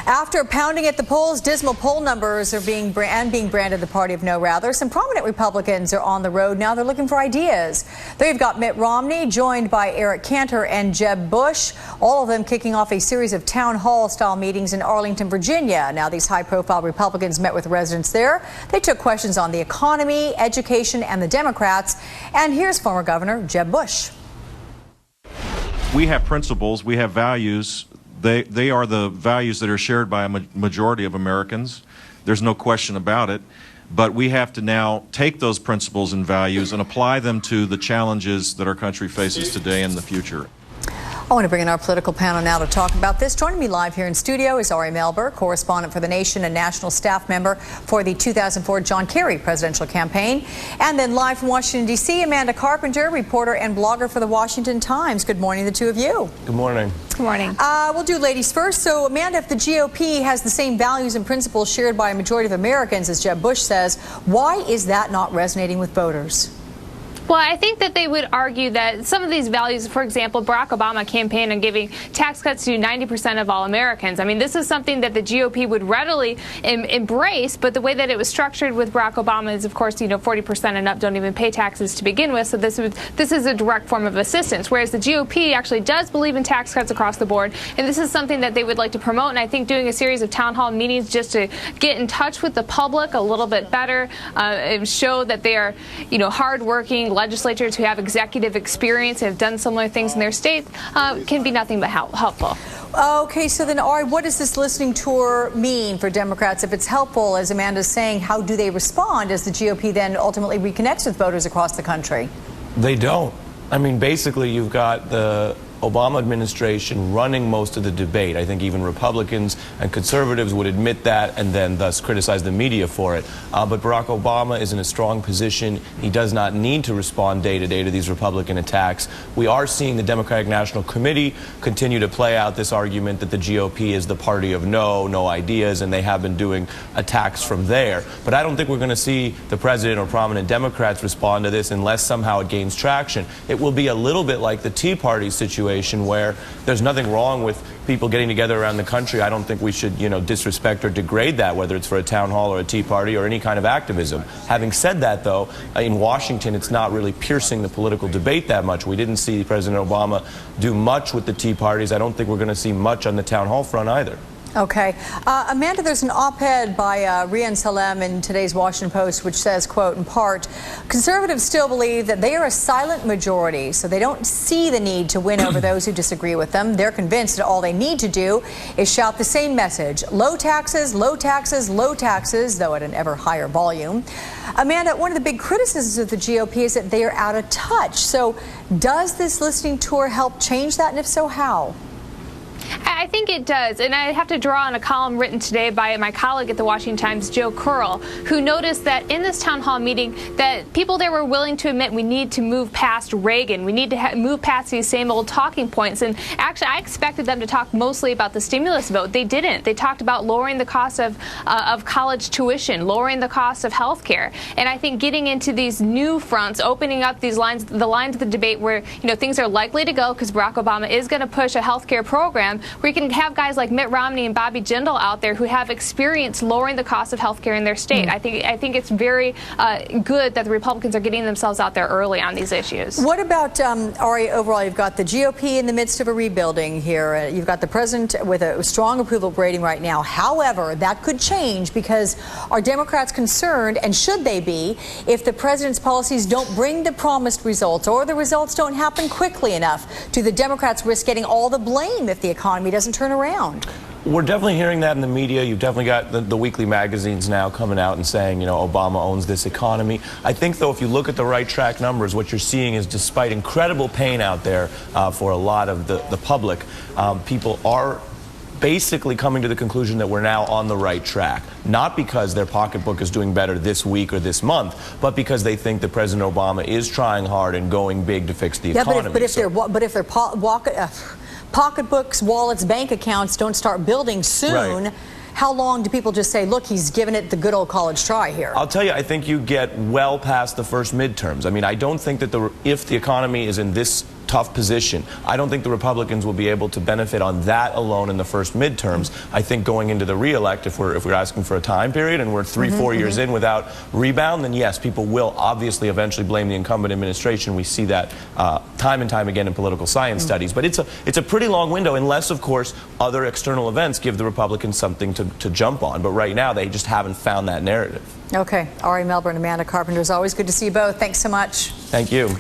After pounding at the polls, dismal poll numbers are being branded the party of no rather. Some prominent Republicans are on the road now. They're looking for ideas. They've got Mitt Romney, joined by Eric Cantor and Jeb Bush, all of them kicking off a series of town hall-style meetings in Arlington, Virginia. Now, these high-profile Republicans met with residents there. They took questions on the economy, education, and the Democrats. And here's former Governor Jeb Bush. We have principles, we have values. They are the values that are shared by a majority of Americans. There's no question about it. But we have to now take those principles and values and apply them to the challenges that our country faces today and in the future. I want to bring in our political panel now to talk about this. Joining me live here in studio is Ari Melber, correspondent for The Nation and national staff member for the 2004 John Kerry presidential campaign. And then live from Washington, D.C., Amanda Carpenter, reporter and blogger for The Washington Times. Good morning, the two of you. Good morning. Good morning. We'll do ladies first. So, Amanda, if the GOP has the same values and principles shared by a majority of Americans, as Jeb Bush says, why is that not resonating with voters? Well, I think that they would argue that some of these values, for example, Barack Obama campaigned on giving tax cuts to 90% of all Americans. I mean, this is something that the GOP would readily embrace, but the way that it was structured with Barack Obama is, of course, 40% and up don't even pay taxes to begin with, so this is a direct form of assistance, whereas the GOP actually does believe in tax cuts across the board, and this is something that they would like to promote, and I think doing a series of town hall meetings just to get in touch with the public a little bit better, show that they are, hardworking legislators who have executive experience, have done similar things in their states, can be nothing but helpful. Okay, so then, Ari, what does this listening tour mean for Democrats? If it's helpful, as Amanda's saying, how do they respond as the GOP then ultimately reconnects with voters across the country? They don't. I mean, basically, you've got the Obama administration running most of the debate. I think even Republicans and conservatives would admit that and then thus criticize the media for it. But Barack Obama is in a strong position. He does not need to respond day to day to these Republican attacks. We are seeing the Democratic National Committee continue to play out this argument that the GOP is the party of no ideas, and they have been doing attacks from there. But I don't think we're going to see the president or prominent Democrats respond to this unless somehow it gains traction. It will be a little bit like the Tea Party situation, where there's nothing wrong with people getting together around the country. I don't think we should, disrespect or degrade that, whether it's for a town hall or a Tea Party or any kind of activism. Having said that, though, in Washington, it's not really piercing the political debate that much. We didn't see President Obama do much with the Tea Parties. I don't think we're going to see much on the town hall front either. Okay. Amanda, there's an op-ed by Rian Salem in today's Washington Post which says, quote, in part, conservatives still believe that they are a silent majority, so they don't see the need to win over those who disagree with them. They're convinced that all they need to do is shout the same message: low taxes, low taxes, low taxes, though at an ever higher volume. Amanda, one of the big criticisms of the GOP is that they are out of touch. So does this listening tour help change that, and if so, how? I think it does, and I have to draw on a column written today by my colleague at the Washington Times, Joe Curl, who noticed that in this town hall meeting that people there were willing to admit we need to move past Reagan. We need to move past these same old talking points. And actually, I expected them to talk mostly about the stimulus vote. They didn't. They talked about lowering the cost of college tuition, lowering the cost of health care. And I think getting into these new fronts, opening up these lines, the lines of the debate where things are likely to go, because Barack Obama is going to push a health care program, where you can have guys like Mitt Romney and Bobby Jindal out there who have experience lowering the cost of health care in their state. I think it's very good that the Republicans are getting themselves out there early on these issues. What about, Ari, overall, you've got the GOP in the midst of a rebuilding here. You've got the president with a strong approval rating right now. However, that could change, because are Democrats concerned, and should they be, if the president's policies don't bring the promised results, or the results don't happen quickly enough? Do the Democrats risk getting all the blame if the economy doesn't turn around? We're definitely hearing that in the media. You've definitely got the weekly magazines now coming out and saying, Obama owns this economy. I think, though, if you look at the right track numbers, what you're seeing is, despite incredible pain out there for a lot of the public, people are basically coming to the conclusion that we're now on the right track. Not because their pocketbook is doing better this week or this month, but because they think that President Obama is trying hard and going big to fix the economy. But if their pocketbooks, wallets, bank accounts don't start building soon, right, how long do people just say, look, he's given it the good old college try here? I'll tell you, I think you get well past the first midterms. I mean, I don't think that if the economy is in this tough position. I don't think the Republicans will be able to benefit on that alone in the first midterms. I think going into the re-elect, if we're asking for a time period and we're 3-4 years in without rebound, then yes, people will obviously eventually blame the incumbent administration. We see that time and time again in political science studies. But it's a pretty long window, unless, of course, other external events give the Republicans something to jump on. But right now, they just haven't found that narrative. Okay. Ari Melber and Amanda Carpenter, it's always good to see you both. Thanks so much. Thank you.